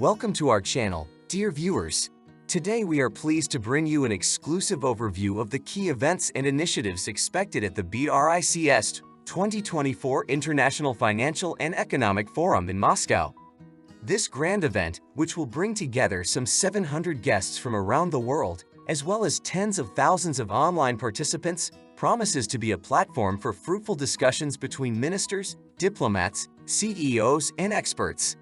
Welcome to our channel, dear viewers. Today we are pleased to bring you an exclusive overview of the key events and initiatives expected at the BRICS 2024 International Financial and Economic Forum in Moscow. This grand event, which will bring together some 700 guests from around the world, as well as tens of thousands of online participants, promises to be a platform for fruitful discussions between ministers, diplomats, CEOs, and experts.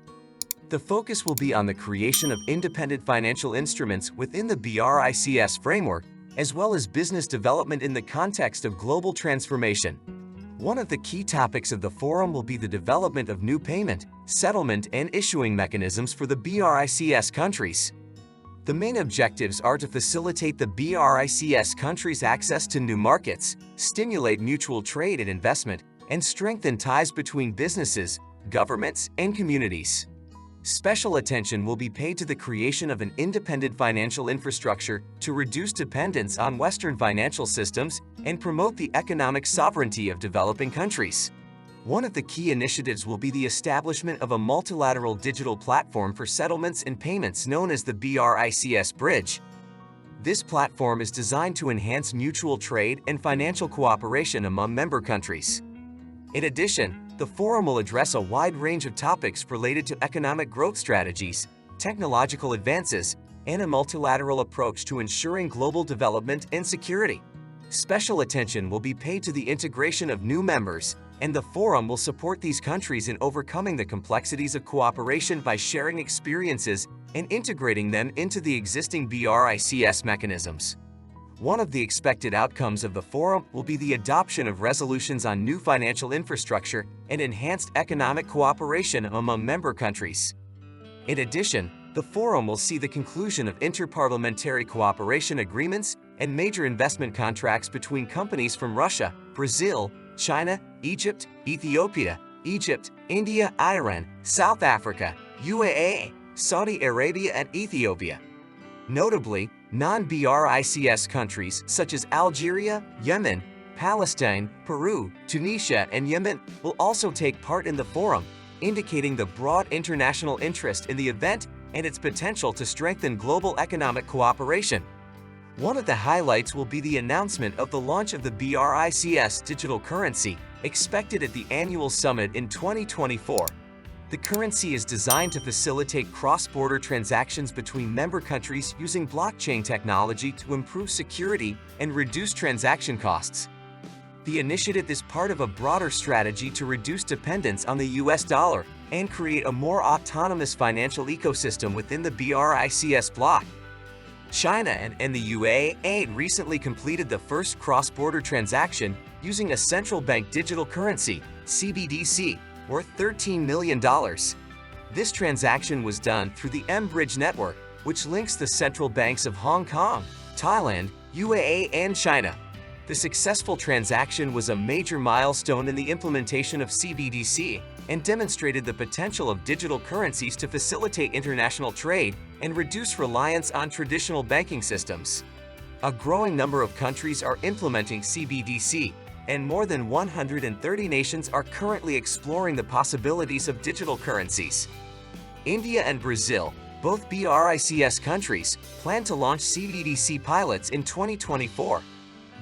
The focus will be on the creation of independent financial instruments within the BRICS framework, as well as business development in the context of global transformation. One of the key topics of the forum will be the development of new payment, settlement, and issuing mechanisms for the BRICS countries. The main objectives are to facilitate the BRICS countries' access to new markets, stimulate mutual trade and investment, and strengthen ties between businesses, governments, and communities. Special attention will be paid to the creation of an independent financial infrastructure to reduce dependence on Western financial systems and promote the economic sovereignty of developing countries. One of the key initiatives will be the establishment of a multilateral digital platform for settlements and payments known as the BRICS Bridge. This platform is designed to enhance mutual trade and financial cooperation among member countries. In addition, the forum will address a wide range of topics related to economic growth strategies, technological advances, and a multilateral approach to ensuring global development and security. Special attention will be paid to the integration of new members, and the forum will support these countries in overcoming the complexities of cooperation by sharing experiences and integrating them into the existing BRICS mechanisms. One of the expected outcomes of the forum will be the adoption of resolutions on new financial infrastructure and enhanced economic cooperation among member countries. In addition, the forum will see the conclusion of interparliamentary cooperation agreements and major investment contracts between companies from Russia, Brazil, China, Egypt, Ethiopia, India, Iran, South Africa, UAE, Saudi Arabia, and Ethiopia. Notably, non-BRICS countries such as Algeria, Yemen, Palestine, Peru, Tunisia, and Yemen will also take part in the forum, indicating the broad international interest in the event and its potential to strengthen global economic cooperation. One of the highlights will be the announcement of the launch of the BRICS digital currency, expected at the annual summit in 2024. The currency is designed to facilitate cross-border transactions between member countries using blockchain technology to improve security and reduce transaction costs. The initiative is part of a broader strategy to reduce dependence on the US dollar and create a more autonomous financial ecosystem within the BRICS bloc. China and the UAE recently completed the first cross-border transaction using a central bank digital currency, CBDC, worth $13 million. This transaction was done through the M-Bridge network, which links the central banks of Hong Kong, Thailand, UAE, and China. The successful transaction was a major milestone in the implementation of CBDC and demonstrated the potential of digital currencies to facilitate international trade and reduce reliance on traditional banking systems. A growing number of countries are implementing CBDC, and more than 130 nations are currently exploring the possibilities of digital currencies. India and Brazil, both BRICS countries, plan to launch CBDC pilots in 2024.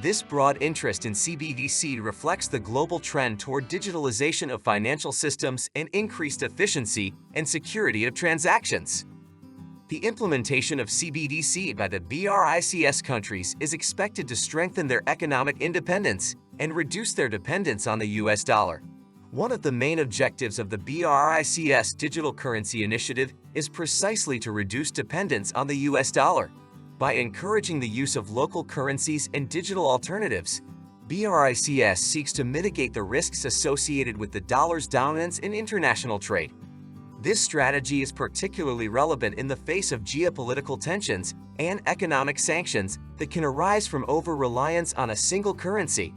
This broad interest in CBDC reflects the global trend toward digitalization of financial systems and increased efficiency and security of transactions. The implementation of CBDC by the BRICS countries is expected to strengthen their economic independence and reduce their dependence on the US dollar. One of the main objectives of the BRICS digital currency initiative is precisely to reduce dependence on the US dollar. By encouraging the use of local currencies and digital alternatives, BRICS seeks to mitigate the risks associated with the dollar's dominance in international trade. This strategy is particularly relevant in the face of geopolitical tensions and economic sanctions that can arise from over-reliance on a single currency.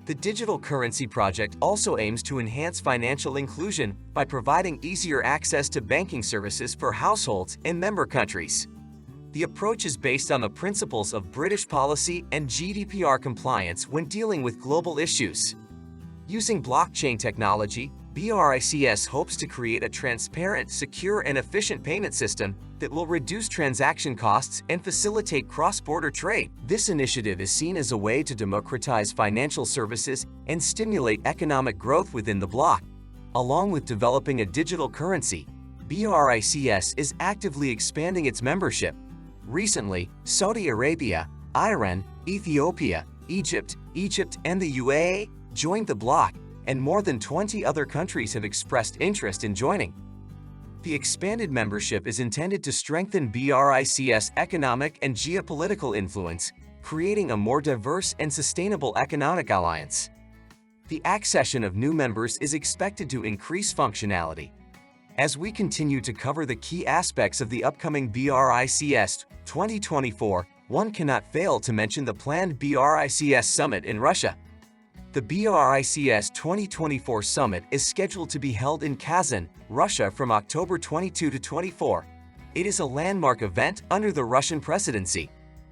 The digital currency project also aims to enhance financial inclusion by providing easier access to banking services for households and member countries. The approach is based on the principles of British policy and GDPR compliance when dealing with global issues. Using blockchain technology, BRICS hopes to create a transparent, secure, and efficient payment system that will reduce transaction costs and facilitate cross-border trade. This initiative is seen as a way to democratize financial services and stimulate economic growth within the bloc. Along with developing a digital currency, BRICS is actively expanding its membership. Recently, Saudi Arabia, Iran, Ethiopia, Egypt, and the UAE joined the bloc, and more than 20 other countries have expressed interest in joining. The expanded membership is intended to strengthen BRICS' economic and geopolitical influence, creating a more diverse and sustainable economic alliance. The accession of new members is expected to increase functionality. As we continue to cover the key aspects of the upcoming BRICS 2024, one cannot fail to mention the planned BRICS Summit in Russia. The BRICS 2024 Summit is scheduled to be held in Kazan, Russia from October 22 to 24. It is a landmark event under the Russian presidency.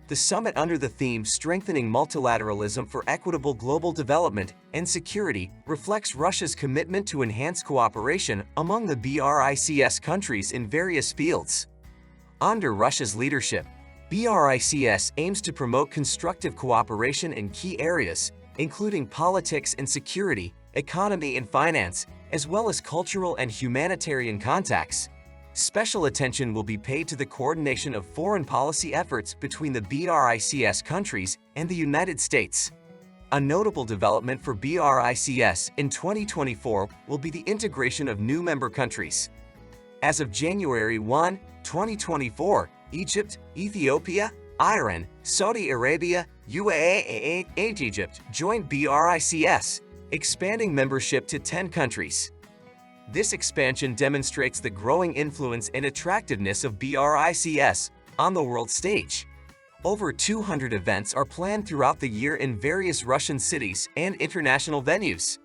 The summit, under the theme Strengthening Multilateralism for Equitable Global Development and Security, reflects Russia's commitment to enhance cooperation among the BRICS countries in various fields. Under Russia's leadership, BRICS aims to promote constructive cooperation in key areas, including politics and security, economy and finance, as well as cultural and humanitarian contacts. Special attention will be paid to the coordination of foreign policy efforts between the BRICS countries and the United States. A notable development for BRICS in 2024 will be the integration of new member countries. As of January 1, 2024, Egypt, Ethiopia, Iran, Saudi Arabia, UAE, and Egypt joined BRICS, expanding membership to 10 countries. This expansion demonstrates the growing influence and attractiveness of BRICS on the world stage. Over 200 events are planned throughout the year in various Russian cities and international venues.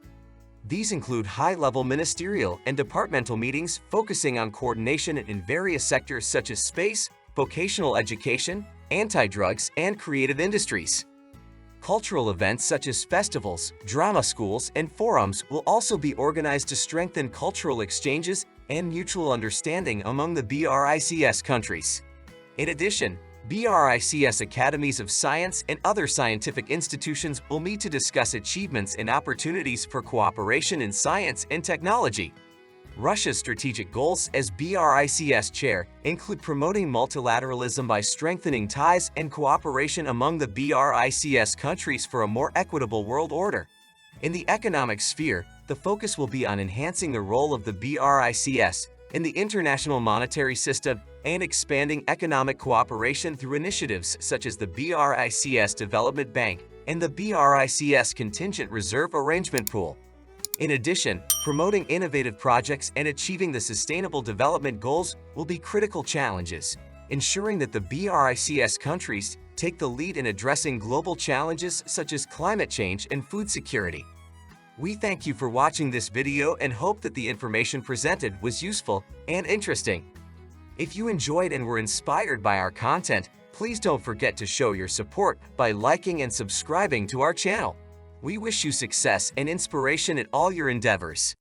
These include high-level ministerial and departmental meetings focusing on coordination in various sectors such as space, vocational education, anti-drugs, and creative industries. Cultural events such as festivals, drama schools, and forums will also be organized to strengthen cultural exchanges and mutual understanding among the BRICS countries. In addition, BRICS academies of science and other scientific institutions will meet to discuss achievements and opportunities for cooperation in science and technology. Russia's strategic goals as BRICS chair include promoting multilateralism by strengthening ties and cooperation among the BRICS countries for a more equitable world order. In the economic sphere, the focus will be on enhancing the role of the BRICS in the international monetary system and expanding economic cooperation through initiatives such as the BRICS Development Bank and the BRICS Contingent Reserve Arrangement Pool. In addition, promoting innovative projects and achieving the Sustainable Development Goals will be critical challenges, ensuring that the BRICS countries take the lead in addressing global challenges such as climate change and food security. We thank you for watching this video and hope that the information presented was useful and interesting. If you enjoyed and were inspired by our content, please don't forget to show your support by liking and subscribing to our channel. We wish you success and inspiration in all your endeavors.